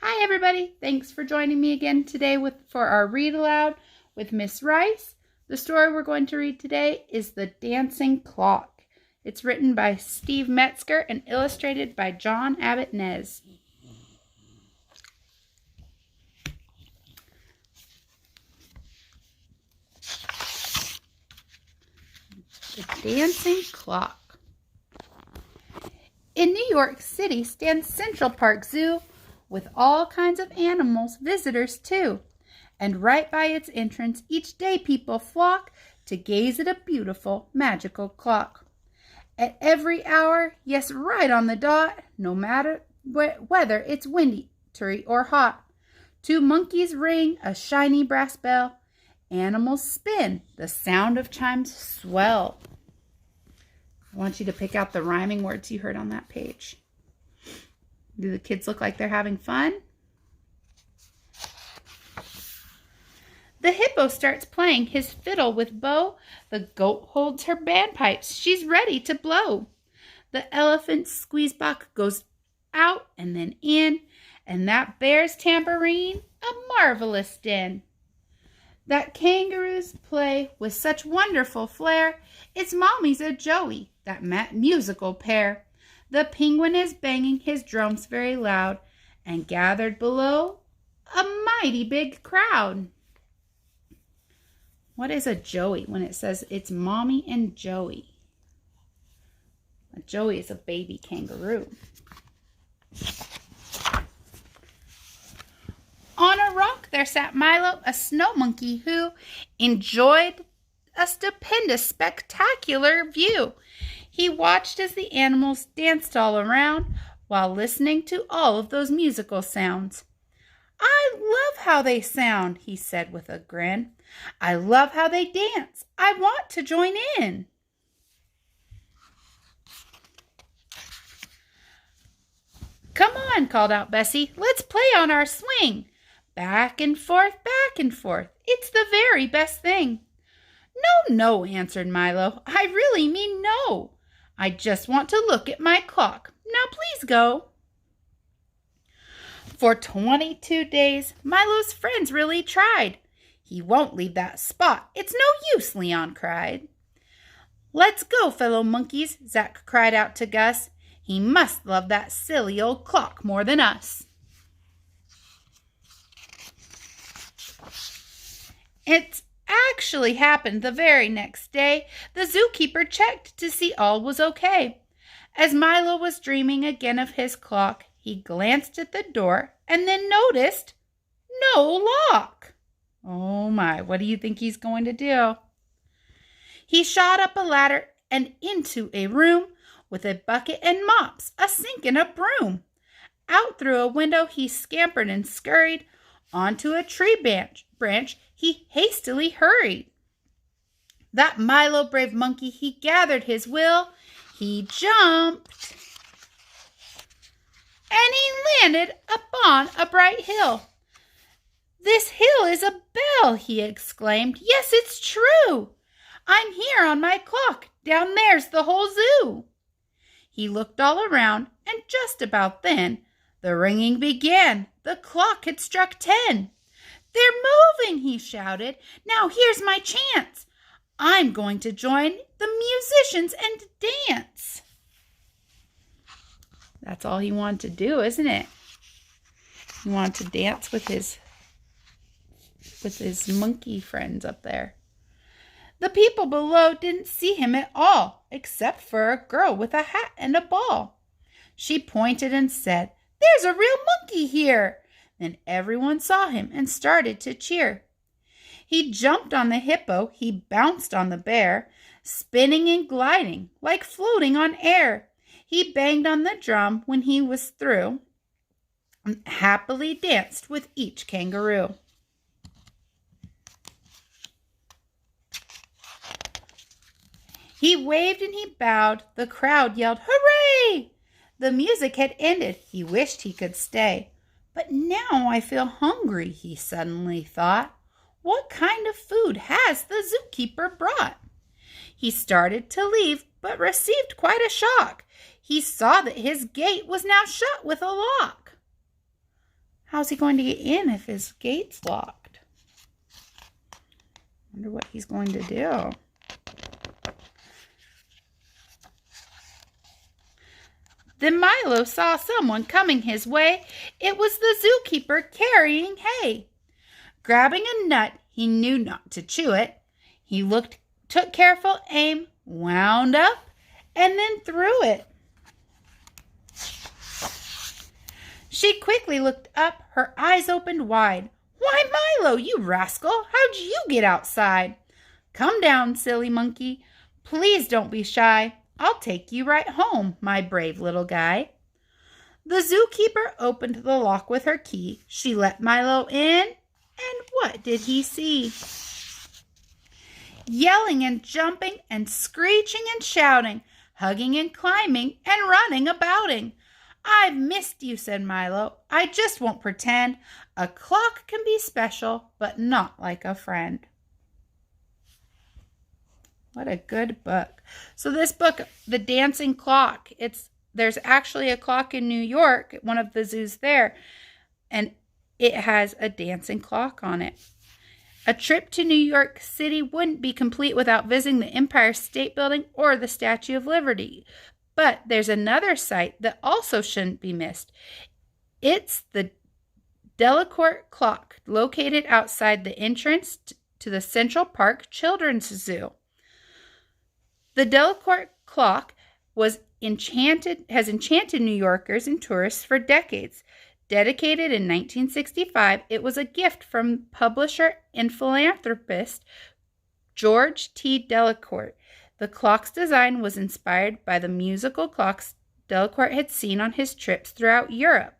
Hi everybody, thanks for joining me again today for our read aloud with Miss Rice. The story we're going to read today is The Dancing Clock. It's written by Steve Metzger and illustrated by John Abbott Nez. The Dancing Clock. In New York City stands Central Park Zoo with all kinds of animals, visitors too. And right by its entrance each day people flock to gaze at a beautiful, magical clock. At every hour, yes, right on the dot, no matter whether it's windy or hot, two monkeys ring a shiny brass bell. Animals spin, the sound of chimes swell. I want you to pick out the rhyming words you heard on that page. Do the kids look like they're having fun? The hippo starts playing his fiddle with bow. The goat holds her bagpipes. She's ready to blow. The elephant's squeeze box goes out and then in, and that bear's tambourine, a marvelous din. That kangaroos play with such wonderful flair. Its mommy's a joey, that musical pair. The penguin is banging his drums very loud, and gathered below a mighty big crowd. What is a joey when it says it's mommy and Joey? A joey is a baby kangaroo. On a rock there sat Milo, a snow monkey who enjoyed a stupendous, spectacular view. He watched as the animals danced all around while listening to all of those musical sounds. "I love how they sound," he said with a grin. "I love how they dance. I want to join in." "Come on," called out Bessie. "Let's play on our swing. Back and forth, back and forth. It's the very best thing." "No, no," answered Milo. "I really mean no. I just want to look at my clock. Now please go." For 22 days, Milo's friends really tried. "He won't leave that spot. It's no use," Leon cried. "Let's go, fellow monkeys," Zach cried out to Gus. "He must love that silly old clock more than us." It actually happened the very next day. The zookeeper checked to see all was okay. As Milo was dreaming again of his clock, he glanced at the door and then noticed no lock. Oh my, what do you think he's going to do? He shot up a ladder and into a room with a bucket and mops, a sink and a broom. Out through a window he scampered and scurried. Onto a tree branch he hastily hurried. That Milo brave monkey, he gathered his will. He jumped and he landed upon a bright hill. "This hill is a bell," he exclaimed. "Yes, it's true. I'm here on my clock. Down there's the whole zoo." He looked all around, and just about then the ringing began. The clock had struck 10. "They're moving," he shouted. "Now here's my chance. I'm going to join the musicians and dance." That's all he wanted to do, isn't it? He wanted to dance with his monkey friends up there. The people below didn't see him at all, except for a girl with a hat and a ball. She pointed and said, "There's a real monkey here." Then everyone saw him and started to cheer. He jumped on the hippo, he bounced on the bear, spinning and gliding like floating on air. He banged on the drum when he was through, and happily danced with each kangaroo. He waved and he bowed. The crowd yelled, "Hooray!" The music had ended. He wished he could stay. "But now I feel hungry," he suddenly thought. "What kind of food has the zookeeper brought?" He started to leave, but received quite a shock. He saw that his gate was now shut with a lock. How's he going to get in if his gate's locked? Wonder what he's going to do. Then Milo saw someone coming his way. It was the zookeeper carrying hay. Grabbing a nut, he knew not to chew it. He took careful aim, wound up, and then threw it. She quickly looked up, her eyes opened wide. Why, Milo, you rascal, how'd you get outside? Come down, silly monkey. Please don't be shy. I'll take you right home, my brave little guy. The zookeeper opened the lock with her key. She let Milo in, and what did he see? Yelling and jumping and screeching and shouting, hugging and climbing and running abouting. I've missed you, said Milo. I just won't pretend. A clock can be special, but not like a friend. What a good book. So this book, The Dancing Clock, there's actually a clock in New York, one of the zoos there, and it has a dancing clock on it. A trip to New York City wouldn't be complete without visiting the Empire State Building or the Statue of Liberty. But there's another site that also shouldn't be missed. It's the Delacorte Clock, located outside the entrance to the Central Park Children's Zoo. The Delacorte Clock has enchanted New Yorkers and tourists for decades. Dedicated in 1965, it was a gift from publisher and philanthropist George T. Delacorte. The clock's design was inspired by the musical clocks Delacorte had seen on his trips throughout Europe.